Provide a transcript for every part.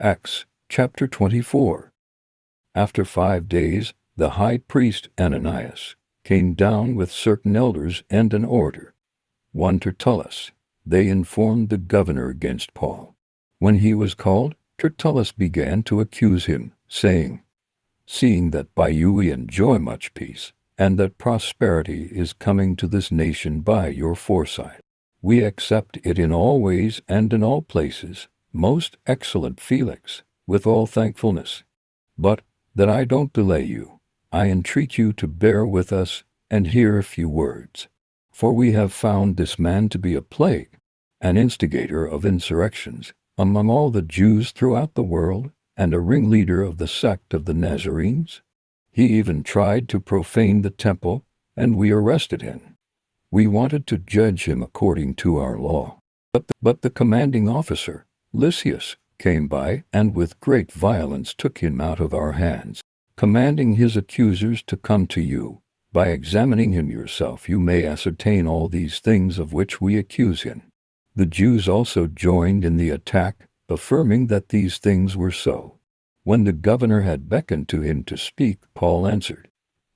Acts chapter 24. After 5 days, the high priest Ananias came down with certain elders and an orator, one Tertullus. They informed the governor against Paul. When he was called, Tertullus began to accuse him, saying, "Seeing that by you we enjoy much peace, and that prosperity is coming to this nation by your foresight, we accept it in all ways and in all places, most excellent Felix, with all thankfulness. But, that I don't delay you, I entreat you to bear with us and hear a few words. For we have found this man to be a plague, an instigator of insurrections among all the Jews throughout the world, and a ringleader of the sect of the Nazarenes. He even tried to profane the temple, and we arrested him. We wanted to judge him according to our law. But the commanding officer, Lysias, came by and with great violence took him out of our hands, commanding his accusers to come to you. By examining him yourself you may ascertain all these things of which we accuse him." The Jews also joined in the attack, affirming that these things were so. When the governor had beckoned to him to speak, Paul answered,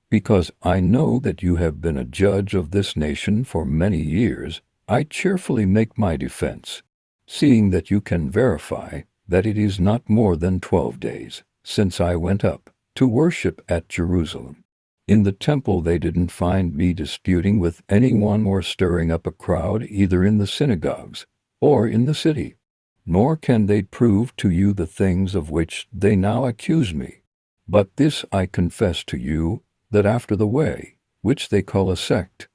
"Because I know that you have been a judge of this nation for many years, I cheerfully make my defense, seeing that you can verify that it is not more than 12 days since I went up to worship at Jerusalem. In the temple they didn't find me disputing with anyone or stirring up a crowd either in the synagogues or in the city. Nor can they prove to you the things of which they now accuse me. But this I confess to you, that after the way, which they call a sect,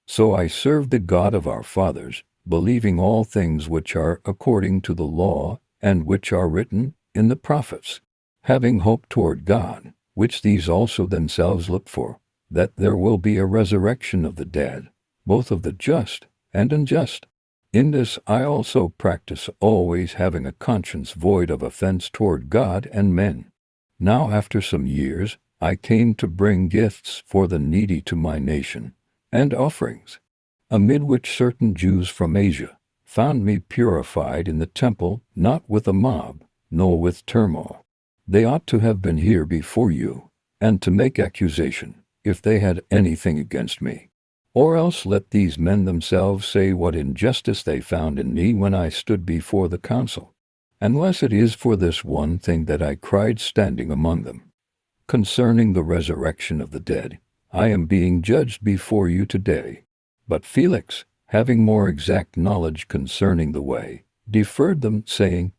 so I serve the God of our fathers, believing all things which are according to the law, and which are written in the prophets, having hope toward God, which these also themselves look for, that there will be a resurrection of the dead, both of the just and unjust. In this I also practice, always having a conscience void of offense toward God and men. Now after some years I came to bring gifts for the needy to my nation, and offerings, amid which certain Jews from Asia found me purified in the temple, not with a mob, nor with turmoil. They ought to have been here before you, and to make accusation, if they had anything against me. Or else let these men themselves say what injustice they found in me when I stood before the council, unless it is for this one thing that I cried standing among them. Concerning the resurrection of the dead, I am being judged before you today. But Felix, having more exact knowledge concerning the way, deferred them, saying,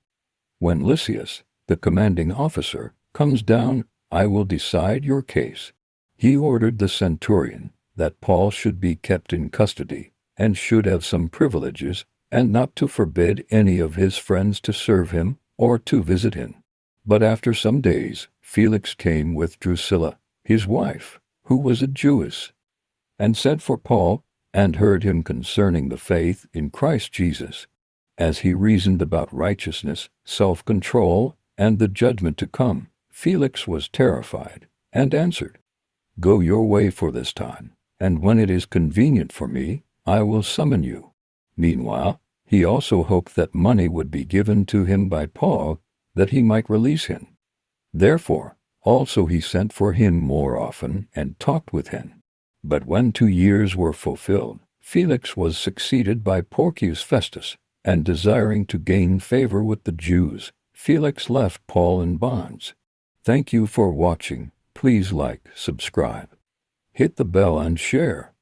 When Lysias, the commanding officer, comes down, I will decide your case. He ordered the centurion that Paul should be kept in custody, and should have some privileges, and not to forbid any of his friends to serve him or to visit him. But after some days, Felix came with Drusilla, his wife, who was a Jewess, and sent for Paul, and heard him concerning the faith in Christ Jesus, as he reasoned about righteousness, self-control, and the judgment to come. Felix was terrified, and answered, "Go your way for this time, and when it is convenient for me, I will summon you." Meanwhile, he also hoped that money would be given to him by Paul, that he might release him. Therefore, also he sent for him more often, and talked with him. But when 2 years were fulfilled, Felix was succeeded by Porcius Festus, and desiring to gain favor with the Jews, Felix left Paul in bonds. Thank you for watching. Please like, subscribe, hit the bell and share.